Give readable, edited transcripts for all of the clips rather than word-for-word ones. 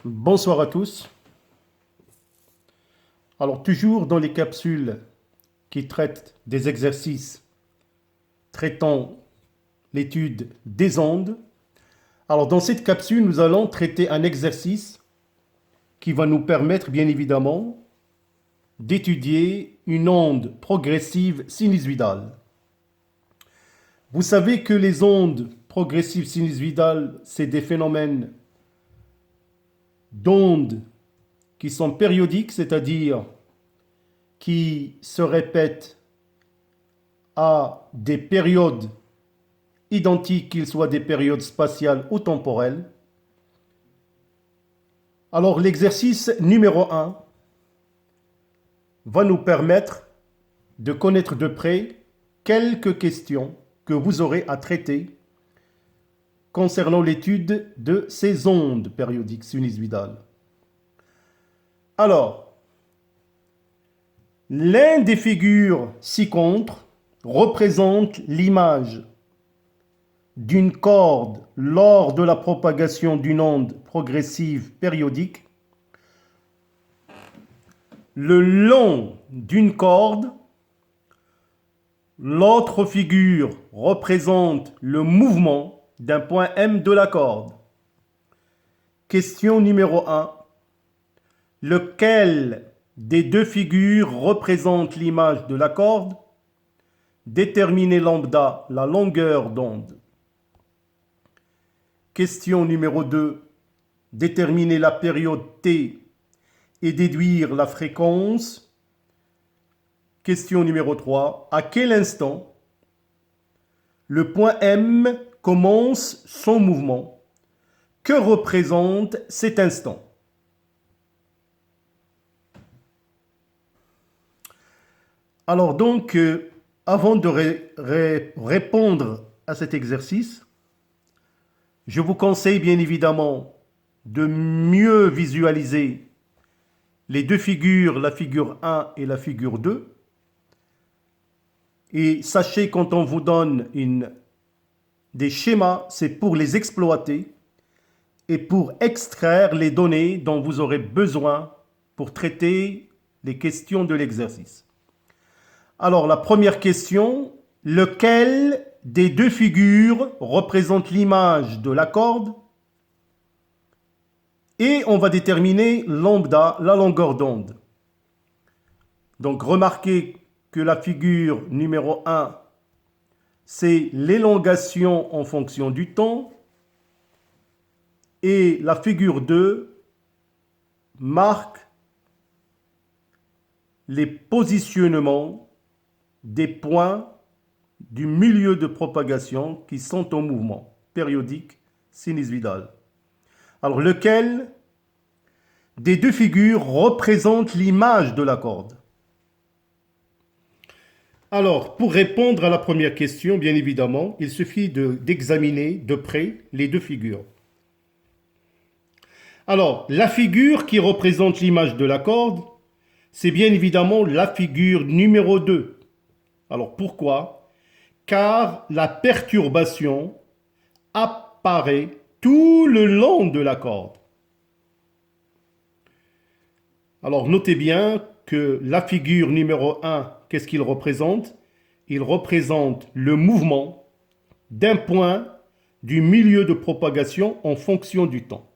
Bonsoir à tous. Alors, toujours dans les capsules qui traitent des exercices traitant l'étude des ondes. Alors, dans cette capsule, nous allons traiter un exercice qui va nous permettre, bien évidemment, d'étudier une onde progressive sinusoïdale. Vous savez que les ondes progressives sinusoïdales, c'est des phénomènes d'ondes qui sont périodiques, c'est-à-dire qui se répètent à des périodes identiques, qu'ils soient des périodes spatiales ou temporelles. Alors l'exercice numéro 1 va nous permettre de connaître de près quelques questions que vous aurez à traiter concernant l'étude de ces ondes périodiques sinusoïdales. Alors, l'un des figures ci-contre représente l'image d'une corde lors de la propagation d'une onde progressive périodique. Le long d'une corde, l'autre figure représente le mouvement d'un point M de la corde. Question numéro 1. Lequel des deux figures représente l'image de la corde? Déterminez lambda, la longueur d'onde. Question numéro 2. Déterminer la période T et déduire la fréquence. Question numéro 3. À quel instant le point M commence son mouvement? Que représente cet instant? Alors donc, avant de répondre à cet exercice, je vous conseille bien évidemment de mieux visualiser les deux figures, la figure 1 et la figure 2. Et sachez, quand on vous donne des schémas, c'est pour les exploiter et pour extraire les données dont vous aurez besoin pour traiter les questions de l'exercice. Alors, la première question, lequel des deux figures représente l'image de la corde? Et on va déterminer lambda, la longueur d'onde. Donc, remarquez que la figure numéro 1, c'est l'élongation en fonction du temps. Et la figure 2 marque les positionnements des points du milieu de propagation qui sont en mouvement périodique sinusoïdal. Alors, lequel des deux figures représente l'image de la corde? Alors, pour répondre à la première question, bien évidemment, il suffit d'examiner de près les deux figures. Alors, la figure qui représente l'image de la corde, c'est bien évidemment la figure numéro 2. Alors, pourquoi? Car la perturbation apparaît tout le long de la corde. Alors, notez bien que la figure numéro 1, qu'est-ce qu'il représente? Il représente le mouvement d'un point du milieu de propagation en fonction du temps.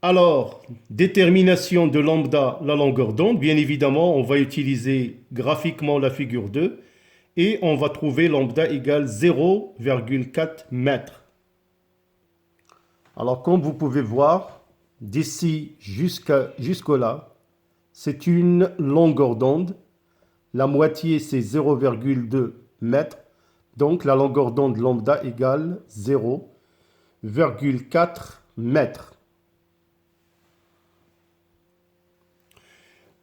Alors, détermination de lambda, la longueur d'onde, bien évidemment, on va utiliser graphiquement la figure 2 et on va trouver lambda égale 0,4 mètres. Alors, comme vous pouvez voir, d'ici jusque-là, c'est une longueur d'onde. La moitié, c'est 0,2 mètres. Donc, la longueur d'onde lambda égale 0,4 mètres.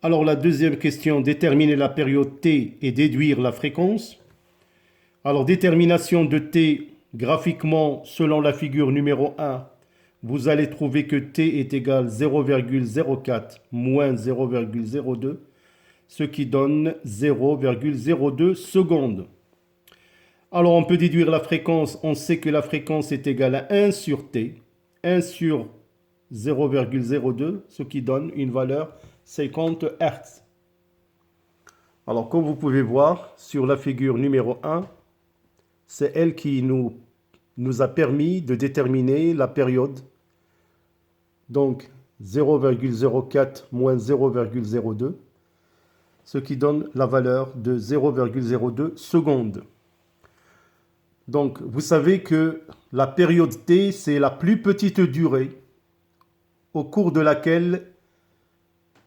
Alors, la deuxième question, déterminer la période T et déduire la fréquence. Alors, détermination de T graphiquement selon la figure numéro 1. Vous allez trouver que T est égal à 0,04 moins 0,02, ce qui donne 0,02 secondes. Alors on peut déduire la fréquence, on sait que la fréquence est égale à 1 sur t, 1 sur 0,02, ce qui donne une valeur 50 Hz. Alors comme vous pouvez voir sur la figure numéro 1, c'est elle qui nous a permis de déterminer la période. Donc 0,04 moins 0,02, ce qui donne la valeur de 0,02 secondes. Donc vous savez que la période t, c'est la plus petite durée au cours de laquelle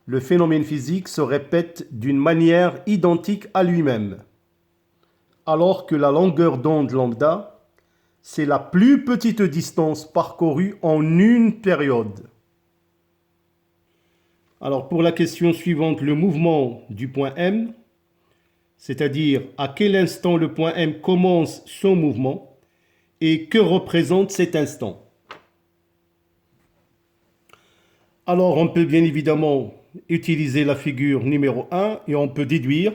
le phénomène physique se répète d'une manière identique à lui-même. Alors que la longueur d'onde lambda, c'est la plus petite distance parcourue en une période. Alors pour la question suivante, le mouvement du point M, c'est-à-dire à quel instant le point M commence son mouvement et que représente cet instant. Alors on peut bien évidemment utiliser la figure numéro 1 et on peut déduire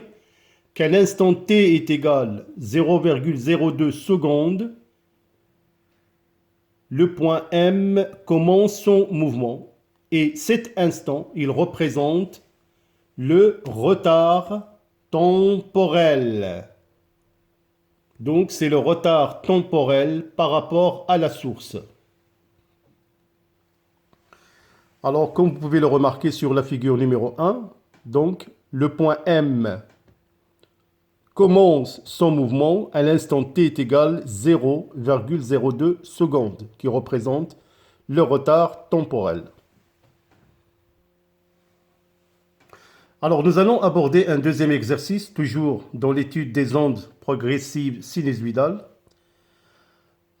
qu'à l'instant t est égal 0,02 secondes, le point M commence son mouvement et cet instant, il représente le retard temporel. Donc c'est le retard temporel par rapport à la source. Alors comme vous pouvez le remarquer sur la figure numéro 1, donc le point M commence son mouvement à l'instant t est égal 0,02 secondes, qui représente le retard temporel. Alors nous allons aborder un deuxième exercice, toujours dans l'étude des ondes progressives sinusoïdales.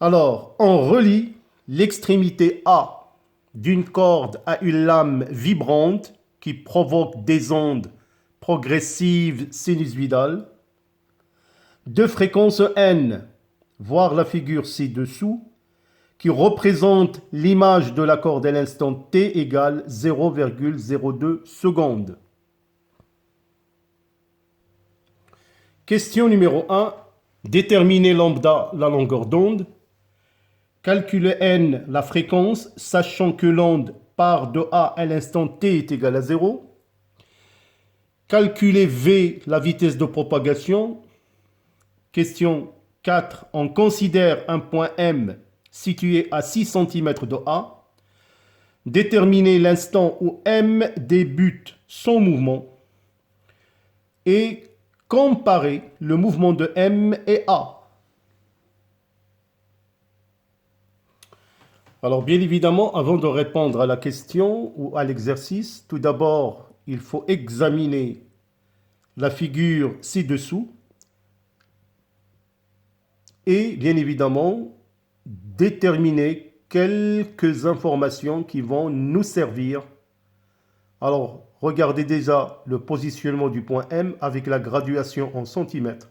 Alors on relie l'extrémité A d'une corde à une lame vibrante qui provoque des ondes progressives sinusoïdales de fréquence n, voir la figure ci-dessous, qui représente l'image de la corde à l'instant t égale 0,02 secondes. Question numéro 1. Déterminer lambda, la longueur d'onde. Calculer n, la fréquence, sachant que l'onde part de A à l'instant t est égal à 0. Calculer v, la vitesse de propagation. Question 4. On considère un point M situé à 6 cm de A. Déterminer l'instant où M débute son mouvement. Et comparer le mouvement de M et A. Alors bien évidemment, avant de répondre à la question ou à l'exercice, tout d'abord, il faut examiner la figure ci-dessous et bien évidemment déterminer quelques informations qui vont nous servir. Alors regardez déjà le positionnement du point M avec la graduation en centimètres.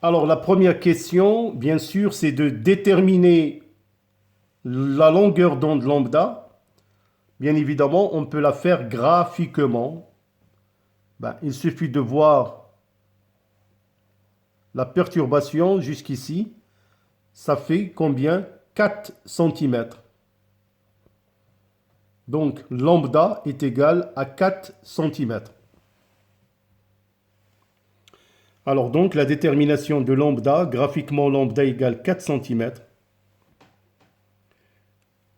Alors la première question, bien sûr, c'est de déterminer la longueur d'onde lambda. Bien évidemment, on peut la faire graphiquement. Il suffit de voir la perturbation jusqu'ici. Ça fait combien? 4 cm. Donc lambda est égal à 4 cm. Alors donc la détermination de lambda, graphiquement lambda égale 4 cm.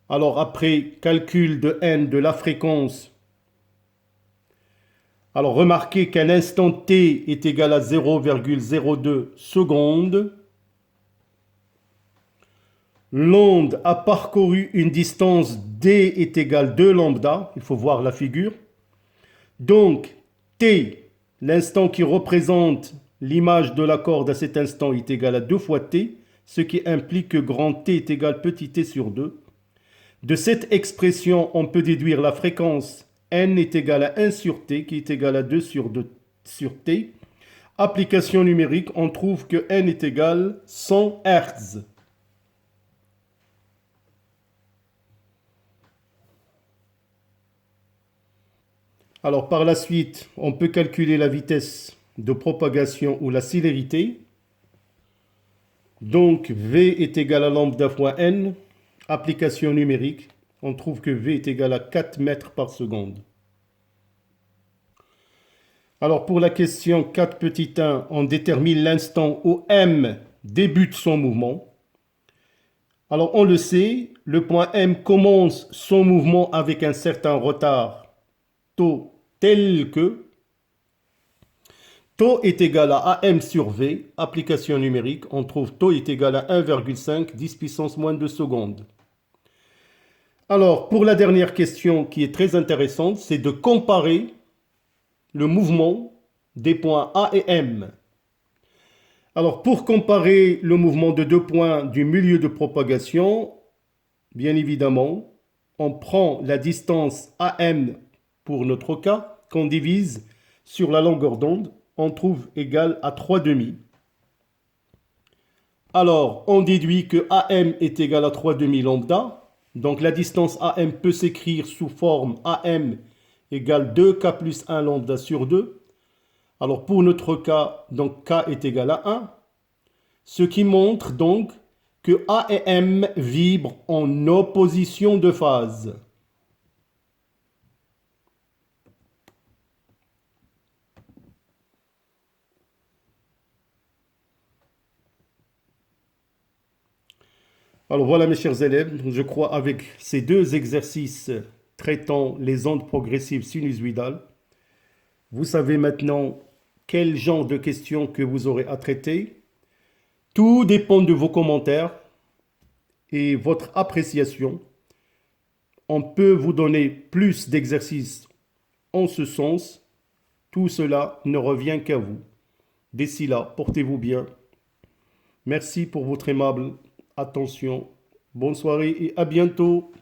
Alors après calcul de n de la fréquence, alors remarquez qu'à l'instant t est égal à 0,02 secondes. L'onde a parcouru une distance d est égale 2 lambda, il faut voir la figure. Donc t, l'instant qui représente l'image de la corde à cet instant est égal à 2 fois t, ce qui implique que grand T est égal petit t sur 2. De cette expression, on peut déduire la fréquence n est égal à 1 sur t, qui est égal à 2 sur t. Application numérique, on trouve que n est égal à 100 Hz. Alors par la suite, on peut calculer la vitesse de propagation ou la célérité. Donc V est égal à lambda fois n. Application numérique, on trouve que V est égal à 4 mètres par seconde. Alors pour la question 4 petit 1, on détermine l'instant où M débute son mouvement. Alors on le sait, le point M commence son mouvement avec un certain retard, taux tel que taux est égal à AM sur V, application numérique, on trouve taux est égal à 1,5, 10 puissance moins 2 secondes. Alors pour la dernière question qui est très intéressante, c'est de comparer le mouvement des points A et M. Alors pour comparer le mouvement de deux points du milieu de propagation, bien évidemment, on prend la distance AM pour notre cas, qu'on divise sur la longueur d'onde, on trouve égal à 3,5. Alors on déduit que AM est égal à 3,5 lambda, donc la distance AM peut s'écrire sous forme AM égale 2K plus 1 lambda sur 2. Alors pour notre cas, donc K est égal à 1, ce qui montre donc que A et M vibrent en opposition de phase. Alors voilà mes chers élèves, je crois avec ces deux exercices traitant les ondes progressives sinusoïdales, vous savez maintenant quel genre de questions que vous aurez à traiter. Tout dépend de vos commentaires et votre appréciation. On peut vous donner plus d'exercices en ce sens. Tout cela ne revient qu'à vous. D'ici là, portez-vous bien. Merci pour votre aimable attention. Bonne soirée et à bientôt.